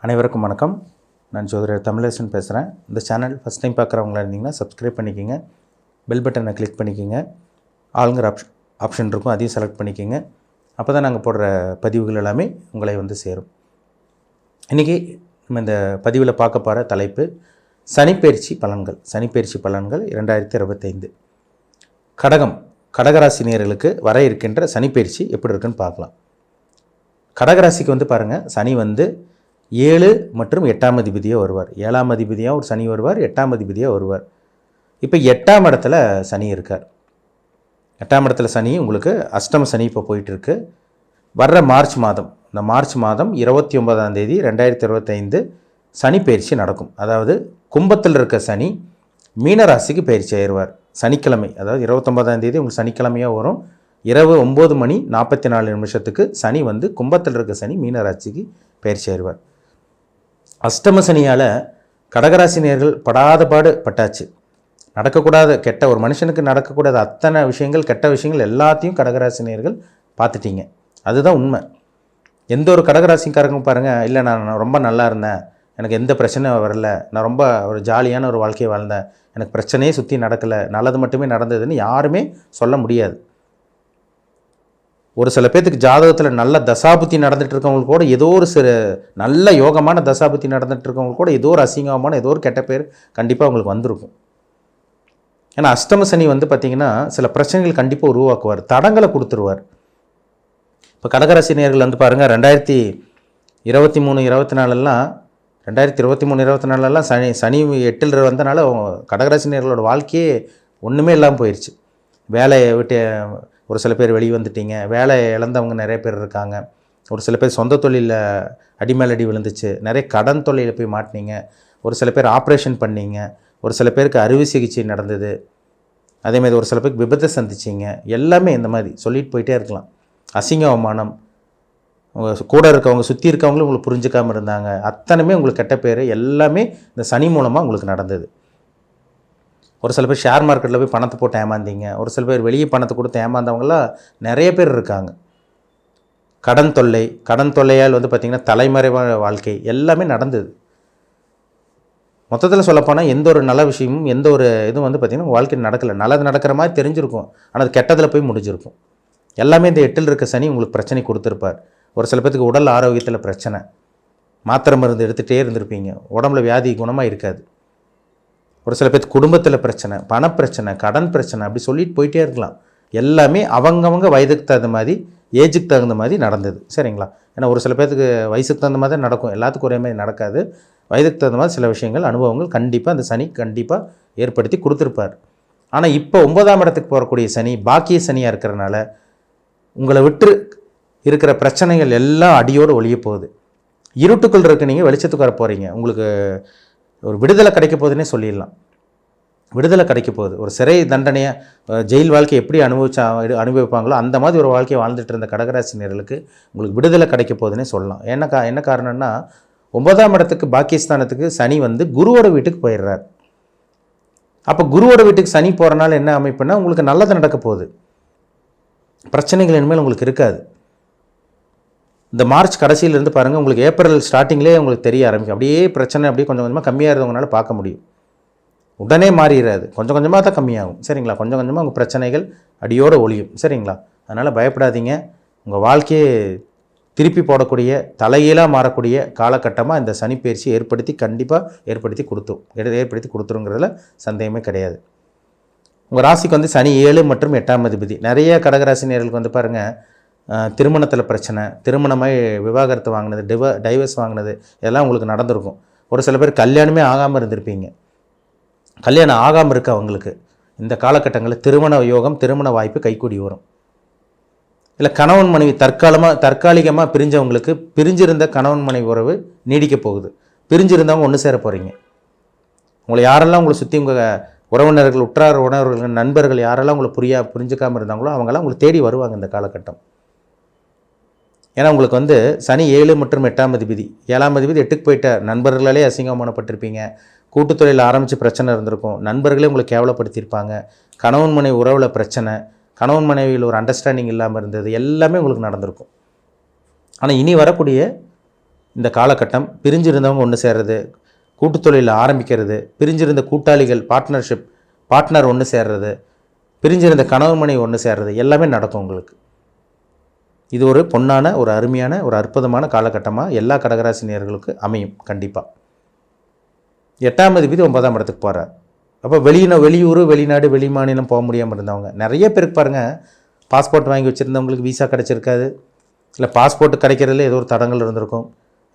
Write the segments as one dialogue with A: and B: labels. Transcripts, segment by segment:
A: அனைவருக்கும் வணக்கம். நான் ஜோதிடர் தமிழரசன் பேசுகிறேன். இந்த சேனல் ஃபஸ்ட் டைம் பார்க்குறவங்களா இருந்தீங்கன்னா சப்ஸ்கிரைப் பண்ணிக்கோங்க, பெல் பட்டனை கிளிக் பண்ணிக்கோங்க, ஆளுங்கிற ஆப்ஷன் இருக்கும், அதையும் செலக்ட் பண்ணிக்கோங்க. அப்போ தான் நாங்கள் போடுற பதிவுகள் எல்லாமே உங்களை வந்து சேரும். இன்றைக்கி நம்ம இந்த பதிவில் பார்க்க போகிற தலைப்பு சனிப்பெயர்ச்சி பலன்கள். சனிப்பெயர்ச்சி பலன்கள் 2025 கடகராசி நேயர்களுக்கு வர இருக்கின்ற சனிப்பெயர்ச்சி எப்படி இருக்குன்னு பார்க்கலாம். கடகராசிக்கு வந்து பாருங்கள், சனி வந்து 7 மற்றும் 8ஆம் அதிபதியாக வருவார். 7ஆம் அதிபதியாக ஒரு சனி வருவார், 8ஆம் அதிபதியாக வருவார். இப்போ 8ஆம் இடத்துல சனி இருக்கார். 8ஆம் இடத்துல சனி உங்களுக்கு அஷ்டம சனி இப்போ போயிட்டுருக்கு. வர்ற மார்ச் மாதம், இந்த மார்ச் மாதம் 29ஆம் தேதி 2025 சனி பயிற்சி நடக்கும். அதாவது கும்பத்தில் இருக்க சனி மீனராசிக்கு பயிற்சி ஆயிடுவார். சனிக்கிழமை, அதாவது 29ஆம் தேதி உங்களுக்கு சனிக்கிழமையாக வரும். இரவு 9:44 சனி வந்து கும்பத்தில் இருக்க சனி மீனராசிக்கு பயிற்சி ஆயிடுவார். அஷ்டம சனியால் கடகராசினியர்கள் படாத பாடு பட்டாச்சு. நடக்கக்கூடாத கெட்ட, ஒரு மனுஷனுக்கு நடக்கக்கூடாத அத்தனை விஷயங்கள், கெட்ட விஷயங்கள் எல்லாத்தையும் கடகராசினியர்கள் பார்த்துட்டீங்க. அதுதான் உண்மை. எந்த ஒரு கடகராசிக்காரங்க பாருங்கள், இல்லை நான் ரொம்ப நல்லா இருந்தேன், எனக்கு எந்த பிரச்சனையும் வரல, நான் ரொம்ப ஒரு ஜாலியான ஒரு வாழ்க்கையை வாழ்ந்தேன், எனக்கு பிரச்சனையே சுற்றி நடக்கலை, நல்லது மட்டுமே நடந்ததுன்னு யாருமே சொல்ல முடியாது. ஒரு சில பேர்த்துக்கு ஜாதகத்தில் நல்ல தசாபுத்தி நடந்துகிட்டு இருக்கவங்களுக்கு கூட ஏதோ ஒரு நல்ல யோகமான தசாபுத்தி நடந்துகிட்டு இருக்கவங்களுக்கு கூட ஏதோ ஒரு அசிங்கமான ஏதோ ஒரு கெட்ட பேர் கண்டிப்பாக அவங்களுக்கு வந்திருக்கும். ஏன்னா அஷ்டம சனி வந்து பார்த்திங்கன்னா சில பிரச்சனைகள் கண்டிப்பாக உருவாக்குவார், தடங்களை கொடுத்துருவார். இப்போ கடகராசி நேயர்கள் வந்து பாருங்கள், 2023-24 சனி 8 வந்தனால கடகராசி நேயர்களோட வாழ்க்கையே ஒன்றுமே இல்லாமல் போயிடுச்சு. வேலையை விட்டு ஒரு சில பேர் வெளியே வந்துட்டீங்க, வேலை இழந்தவங்க நிறைய பேர் இருக்காங்க. ஒரு சில பேர் சொந்த தொழிலில் அடிமேலடி விழுந்துச்சு, நிறைய கடன் தொழிலில் போய் மாட்டினீங்க. ஒரு சில பேர் ஆப்ரேஷன் பண்ணீங்க, ஒரு சில பேருக்கு அறுவை சிகிச்சை நடந்தது, அதேமாதிரி ஒரு சில பேருக்கு விபத்தை சந்திச்சிங்க. எல்லாமே இந்த மாதிரி சொல்லிட்டு போயிட்டே இருக்கலாம். அசிங்க அவமானம், கூட இருக்கவங்க சுற்றி இருக்கவங்களும் உங்களுக்கு புரிஞ்சுக்காமல் இருந்தாங்க. அத்தனையுமே உங்களுக்கு கெட்ட பேர் எல்லாமே இந்த சனி மூலமாக உங்களுக்கு நடந்தது. ஒரு சில பேர் ஷேர் மார்க்கெட்டில் போய் பணத்தை போட்டு ஏமாந்தீங்க, ஒரு சில பேர் வெளியே பணத்தை கொடுத்து ஏமாந்தவங்களாம் நிறைய பேர் இருக்காங்க. கடன் தொல்லையால் வந்து பார்த்திங்கன்னா தலைமறைவான வாழ்க்கை எல்லாமே நடந்தது. மொத்தத்தில் சொல்லப்போனால் எந்த ஒரு நல்ல விஷயமும் எந்த ஒரு இதுவும் வந்து பார்த்திங்கன்னா வாழ்க்கையில் நடக்கலை. நல்லது நடக்கிற மாதிரி தெரிஞ்சிருக்கும், ஆனால் அது கெட்டதில் போய் முடிஞ்சிருக்கும். எல்லாமே இந்த 8ல் இருக்க சனி உங்களுக்கு பிரச்சனை கொடுத்துருப்பார். ஒரு சில பேருக்கு உடல் ஆரோக்கியத்தில் பிரச்சனை, மாத்திரை மருந்து எடுத்துகிட்டே இருந்திருப்பீங்க, உடம்புல வியாதி குணமாக இருக்காது. ஒரு சில பேருக்கு குடும்பத்தில் பிரச்சனை, பணப்பிரச்சனை, கடன் பிரச்சனை, அப்படி சொல்லிட்டு போயிட்டே இருக்கலாம். எல்லாமே அவங்கவங்க வயதுக்கு தகுந்த மாதிரி, ஏஜுக்கு தகுந்த மாதிரி நடந்தது. சரிங்களா? ஏன்னா ஒரு சில பேருக்கு வயசுக்கு தகுந்த மாதிரி தான் நடக்கும், எல்லாத்துக்கும் ஒரே மாதிரி நடக்காது. வயதுக்கு தகுந்த மாதிரி சில விஷயங்கள், அனுபவங்கள் கண்டிப்பாக அந்த சனி கண்டிப்பாக ஏற்படுத்தி கொடுத்துருப்பார். ஆனால் இப்போ 9ஆம் இடத்துக்கு போகக்கூடிய சனி பாக்கிய சனியாக இருக்கிறனால உங்களை விட்டு இருக்கிற பிரச்சனைகள் எல்லாம் அடியோடு ஒழிய போகுது. இருட்டுக்குள் இருக்க நீங்கள் வெளிச்சத்துக்கு வர போகிறீங்க. உங்களுக்கு ஒரு விடுதலை கிடைக்க போகுதுன்னே சொல்லிடலாம். விடுதலை கிடைக்க போகுது. ஒரு சிறை தண்டனையை, ஜெயில் வாழ்க்கை எப்படி அனுபவிப்பாங்களோ அந்த மாதிரி ஒரு வாழ்க்கையை வாழ்ந்துட்டு இருந்த கடகராசினியர்களுக்கு உங்களுக்கு விடுதலை கிடைக்க போகுதுன்னே சொல்லலாம். என்ன காரணம்னா, 9ஆம் இடத்துக்கு பாக்கியஸ்தானத்துக்கு சனி வந்து குருவோட வீட்டுக்கு போயிடுறார். அப்போ குருவோட வீட்டுக்கு சனி போகிறனால என்ன அமைப்புன்னா, உங்களுக்கு நல்லது நடக்க போகுது. பிரச்சனைகள் இனிமேல் உங்களுக்கு இருக்காது. இந்த மார்ச் கடைசியிலேருந்து பாருங்கள், உங்களுக்கு ஏப்ரல் ஸ்டார்டிங்லேயே உங்களுக்கு தெரிய ஆரம்பிக்கும். அப்படியே பிரச்சனை அப்படியே கொஞ்சம் கொஞ்சமாக கம்மியாக இருந்தவங்களால பார்க்க முடியும். உடனே மாறிடாது, கொஞ்சம் கொஞ்சமாக தான் கம்மியாகும். சரிங்களா? கொஞ்சம் கொஞ்சமாக உங்கள் பிரச்சனைகள் அடியோடு ஒழியும். சரிங்களா? அதனால் பயப்படாதீங்க. உங்கள் வாழ்க்கையை திருப்பி போடக்கூடிய, தலைகீழாக மாறக்கூடிய காலகட்டமாக இந்த சனிப்பெயர்ச்சி ஏற்படுத்தி கொடுத்துருங்கிறதுல சந்தேகமே கிடையாது. உங்கள் ராசிக்கு வந்து சனி 7 மற்றும் 8ஆம் அதிபதி. நிறைய கடகராசினியர்களுக்கு வந்து பாருங்கள், திருமணத்தில் பிரச்சனை, திருமணமாய் விவாகரத்து வாங்கினது, டைவர்ஸ் வாங்கினது, இதெல்லாம் உங்களுக்கு நடந்திருக்கும். ஒரு சில பேர் கல்யாணமே ஆகாமல் இருந்திருப்பீங்க. கல்யாணம் ஆகாமல் இருக்க அவங்களுக்கு இந்த காலகட்டங்களில் திருமண யோகம், திருமண வாய்ப்பு கைக்கூடி வரும். இல்லை கணவன் மனைவி தற்காலிகமாக பிரிஞ்சவங்களுக்கு பிரிஞ்சிருந்த கணவன் மனைவி உறவு நீடிக்க போகுது. பிரிஞ்சிருந்தவங்க ஒன்று சேர போகிறீங்க. உங்களை யாரெல்லாம் உங்களை சுற்றி உங்கள் உறவினர்கள், உற்றார் உறவினர்கள், நண்பர்கள் யாரெல்லாம் உங்களை புரிஞ்சுக்காமல் இருந்தாங்களோ அவங்களாம் உங்களை தேடி வருவாங்க இந்த காலகட்டம். ஏன்னா உங்களுக்கு வந்து சனி 7 மற்றும் 8ஆம் அதிபதி. 7ஆம் அதிபதி 8க்கு போயிட்டார். நண்பர்களாலே அசிங்கமானப்பட்டிருப்பீங்க. கூட்டுத்தொழில் ஆரம்பித்து பிரச்சனை இருந்திருக்கும். நண்பர்களே உங்களை கேவலப்படுத்தியிருப்பாங்க. கணவன் மனைவி உறவில் பிரச்சனை, கணவன் மனைவியில் ஒரு அண்டர்ஸ்டாண்டிங் இல்லாமல் இருந்தது, எல்லாமே உங்களுக்கு நடந்திருக்கும். ஆனால் இனி வரக்கூடிய இந்த காலகட்டம். பிரிஞ்சிருந்தவங்க ஒன்று சேர்றது, கூட்டுத் தொழில் ஆரம்பிக்கிறது, பிரிஞ்சிருந்த கூட்டாளிகள் பார்ட்னர் ஒன்று சேர்றது, பிரிஞ்சிருந்த கணவன் மனைவி ஒன்று சேர்றது எல்லாமே நடக்கும் உங்களுக்கு. இது ஒரு பொன்னான, ஒரு அருமையான, ஒரு அற்புதமான காலகட்டமாக எல்லா கடகராசி நேயர்களுக்கு அமையும் கண்டிப்பாக. 8ஆம் அதிபதி 9ஆம் இடத்துக்கு போகிறார். அப்போ வெளியூர், வெளிநாடு, வெளிமாநிலம் போக முடியாமல் இருந்தவங்க நிறைய பேருக்கு பாருங்கள், பாஸ்போர்ட் வாங்கி வச்சுருந்தவங்களுக்கு விசா கிடச்சிருக்காது, இல்லை பாஸ்போர்ட் கிடைக்கிறதுல ஏதோ ஒரு தடங்கள் இருந்திருக்கும்,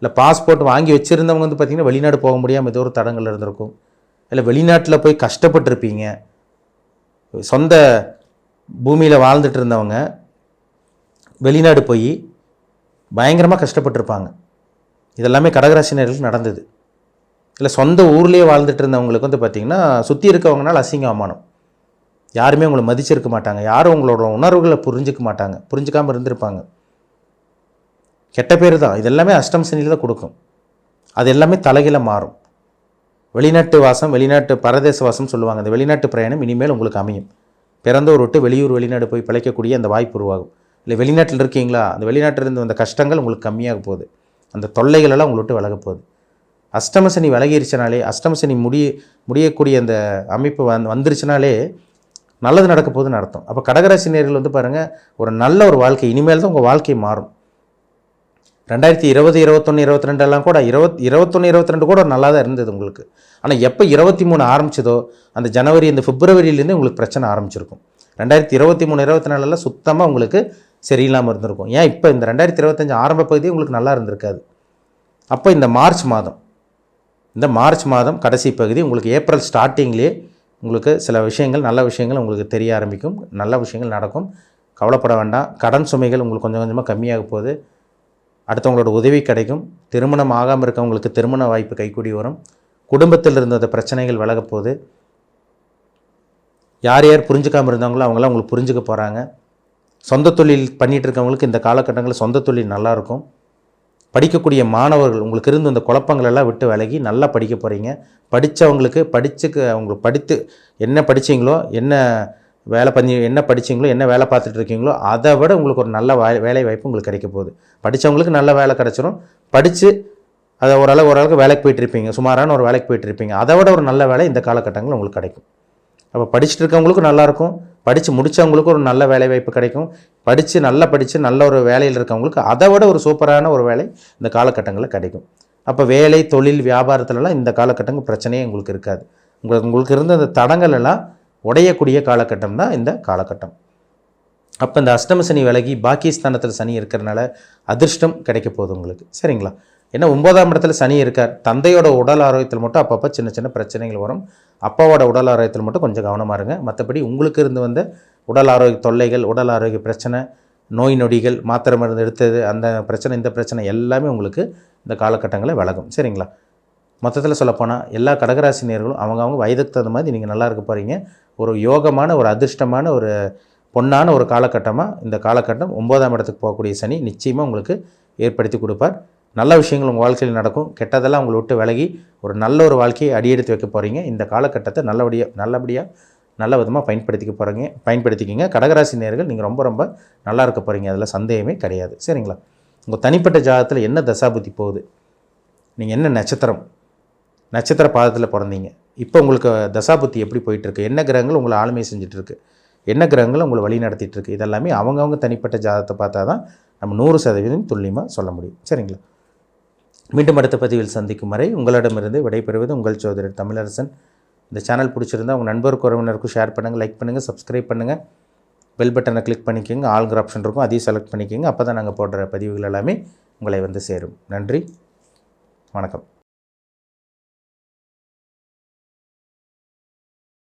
A: இல்லை பாஸ்போர்ட் வாங்கி வச்சுருந்தவங்க வந்து பார்த்திங்கன்னா வெளிநாடு போக முடியாமல் ஏதோ ஒரு தடங்கள் இருந்திருக்கும், இல்லை வெளிநாட்டில் போய் கஷ்டப்பட்டுருப்பீங்க. சொந்த பூமியில் வாழ்ந்துட்டு இருந்தவங்க வெளிநாடு போய் பயங்கரமாக கஷ்டப்பட்டுருப்பாங்க. இதெல்லாமே கடகராசினர்களுக்கு நடந்தது. இல்லை சொந்த ஊர்லேயே வாழ்ந்துட்டு இருந்தவங்களுக்கு வந்து பார்த்திங்கன்னா சுற்றி இருக்கவங்கனால அசிங்க அவமானம், யாருமே உங்களை மதிச்சிருக்க மாட்டாங்க, யாரும் உங்களோட உணர்வுகளை புரிஞ்சிக்காமல் இருந்திருப்பாங்க. கெட்ட பேர் தான். இதெல்லாமே அஷ்டம் சனியில் தான் கொடுக்கும். அது எல்லாமே தலைகீழ மாறும். வெளிநாட்டு வாசம், வெளிநாட்டு பரதேச வாசம் சொல்லுவாங்க. அந்த வெளிநாட்டு பிரயாணம் இனிமேல் உங்களுக்கு அமையும். பிறந்தோர் விட்டு வெளியூர் வெளிநாடு போய் பிழைக்கக்கூடிய அந்த வாய்ப்பு உருவாகும். இல்லை வெளிநாட்டில் இருக்கீங்களா, அந்த வெளிநாட்டிலிருந்து வந்த கஷ்டங்கள் உங்களுக்கு கம்மியாக போகுது, அந்த தொல்லைகளெல்லாம் உங்களை விட்டு விலக போகுது. அஷ்டமசனி விலகிருச்சினாலே, அஷ்டமசனி முடியக்கூடிய அந்த அமைப்பு வந்துருச்சுனாலே நல்லது நடக்க போகுதுன்னு அர்த்தம். அப்போ கடகராசி நேயர்கள் வந்து பாருங்கள், ஒரு நல்ல ஒரு வாழ்க்கை இனிமேல் தான் உங்கள் வாழ்க்கை மாறும். 2020, 21, 22 கூட 21, 22 கூட நல்லா தான் இருந்தது உங்களுக்கு. ஆனால் எப்போ 23 ஆரம்பிச்சதோ அந்த ஜனவரி, இந்த பிப்ரவரியிலேருந்து உங்களுக்கு பிரச்சனை ஆரம்பிச்சிருக்கும். 2023, 24 சுத்தமாக உங்களுக்கு சரியில்லாமல் இருந்திருக்கும். ஏன் இப்போ இந்த 2025 ஆரம்ப பகுதி உங்களுக்கு நல்லா இருந்திருக்காது. அப்போ இந்த மார்ச் மாதம் கடைசி பகுதி உங்களுக்கு ஏப்ரல் ஸ்டார்டிங்லேயே உங்களுக்கு சில விஷயங்கள், நல்ல விஷயங்கள் உங்களுக்கு தெரிய ஆரம்பிக்கும், நல்ல விஷயங்கள் நடக்கும். கவலைப்பட வேண்டாம். கடன் சுமைகள் உங்களுக்கு கொஞ்சம் கொஞ்சமாக கம்மியாக போகுது. அடுத்தவங்களோட உதவி கிடைக்கும். திருமணம் ஆகாமல் இருக்கவங்களுக்கு திருமண வாய்ப்பு கைக்கூடி வரும். குடும்பத்தில் இருந்த பிரச்சனைகள் விலக போகுது. யார் புரிஞ்சுக்காமல் இருந்தாங்களோ அவங்களாம் உங்களுக்கு புரிஞ்சுக்க போகிறாங்க. சொந்த தொழில் பண்ணிகிட்டு இருக்கவங்களுக்கு இந்த காலகட்டங்களில் சொந்த தொழில் நல்லாயிருக்கும். படிக்கக்கூடிய மாணவர்கள் உங்களுக்கு இருந்து அந்த குழப்பங்களெல்லாம் விட்டு விலகி நல்லா படிக்க போகிறீங்க. படித்தவங்களுக்கு அவங்களுக்கு படித்து என்ன படித்தீங்களோ, என்ன படித்தீங்களோ, என்ன வேலை பார்த்துட்டு இருக்கீங்களோ அதை விட உங்களுக்கு ஒரு நல்ல வேலை வாய்ப்பு உங்களுக்கு கிடைக்க போகுது. படித்தவங்களுக்கு நல்ல வேலை கிடச்சிரும். படித்து அதை ஓரளவுக்கு வேலைக்கு போயிட்டுருப்பீங்க, சுமாரான ஒரு வேலைக்கு போயிட்டுருப்பீங்க. அதை விட ஒரு நல்ல வேலை இந்த காலகட்டங்களில் உங்களுக்கு கிடைக்கும். அப்போ படிச்சுட்டு இருக்கவங்களுக்கும் நல்லாயிருக்கும், படித்து முடித்தவங்களுக்கும் ஒரு நல்ல வேலை வாய்ப்பு கிடைக்கும். படித்து நல்ல ஒரு வேலையில் இருக்கவங்களுக்கு அதை விட ஒரு சூப்பரான ஒரு வேலை இந்த காலகட்டங்களில் கிடைக்கும். அப்போ வேலை, தொழில், வியாபாரத்துலலாம் இந்த காலகட்டங்கள் பிரச்சனையே உங்களுக்கு இருக்காது. உங்களுக்கு இருந்த அந்த தடங்கள் எல்லாம் உடையக்கூடிய காலகட்டம் தான் இந்த காலகட்டம். அப்போ இந்த அஷ்டம சனி விலகி பாக்கியஸ்தானத்தில் சனி இருக்கிறனால அதிர்ஷ்டம் கிடைக்க போகுது உங்களுக்கு. சரிங்களா? ஏன்னா 9ஆம் இடத்துல சனி இருக்கார். தந்தையோட உடல் ஆரோக்கியத்தில் மட்டும் அப்பப்போ சின்ன சின்ன பிரச்சனைகள் வரும். அப்பாவோட உடல் ஆரோக்கியத்தில் மட்டும் கொஞ்சம் கவனமாக இருங்க. மற்றபடி உங்களுக்கு இருந்து வந்த உடல் ஆரோக்கிய தொல்லைகள், உடல் ஆரோக்கிய பிரச்சனை, நோய் நொடிகள், மாத்திரை மருந்து எடுத்தது, அந்த பிரச்சனை, இந்த பிரச்சனை எல்லாமே உங்களுக்கு இந்த காலகட்டங்களில் விலகும். சரிங்களா? மொத்தத்தில் சொல்லப்போனால் எல்லா கடகராசி நேயர்களும் அவங்க வயதுக்கு தகுந்த மாதிரி நீங்கள் நல்லா இருக்க போகிறீங்க. ஒரு யோகமான, ஒரு அதிர்ஷ்டமான, ஒரு பொன்னான ஒரு காலகட்டமாக இந்த காலகட்டம் 9ஆம் இடத்துக்கு போகக்கூடிய சனி நிச்சயமாக உங்களுக்கு ஏற்படுத்தி கொடுப்பார். நல்ல விஷயங்கள் உங்கள் வாழ்க்கையில் நடக்கும். கெட்டதெல்லாம் உங்களை விட்டு விலகி ஒரு நல்ல ஒரு வாழ்க்கையை அடியெடுத்து வைக்க போகிறீங்க. இந்த காலகட்டத்தை நல்லபடியாக நல்ல விதமாக பயன்படுத்திக்கிங்க. கடகராசி நேயர்கள் நீங்கள் ரொம்ப நல்லா இருக்க போகிறீங்க, அதில் சந்தேகமே கிடையாது. சரிங்களா? உங்கள் தனிப்பட்ட ஜாதகத்தில் என்ன தசாபுத்தி போகுது, நீங்கள் என்ன நட்சத்திர பாதத்தில் பிறந்தீங்க, இப்போ உங்களுக்கு தசாபுத்தி எப்படி போயிட்டுருக்கு, என்ன கிரகங்கள் உங்களை ஆளுமை செஞ்சிட்ருக்கு, என்ன கிரகங்கள் உங்களை வழி நடத்திட்டுருக்கு, இதெல்லாமே அவங்கவுங்க தனிப்பட்ட ஜாதகத்தை பார்த்தா தான் நம்ம 100% துல்லியமாக சொல்ல முடியும். சரிங்களா? மீண்டும் அடுத்த பதிவில் சந்திக்கும் வரை உங்களிடமிருந்து விடைபெறுவது உங்கள் சகோதரர் தமிழரசன். இந்த சேனல் பிடிச்சிருந்தால் உங்கள் நண்பருக்கு, உறவினருக்கும் ஷேர் பண்ணுங்கள், லைக் பண்ணுங்கள், சப்ஸ்கிரைப் பண்ணுங்கள், பெல் பட்டனை கிளிக் பண்ணிக்கோங்க, ஆல்கிற ஆப்ஷன் இருக்கும், அதையும் செலக்ட் பண்ணிக்கோங்க. அப்போ தான் நாங்கள் போடுற பதிவுகள் எல்லாமே உங்களை வந்து சேரும். நன்றி, வணக்கம்.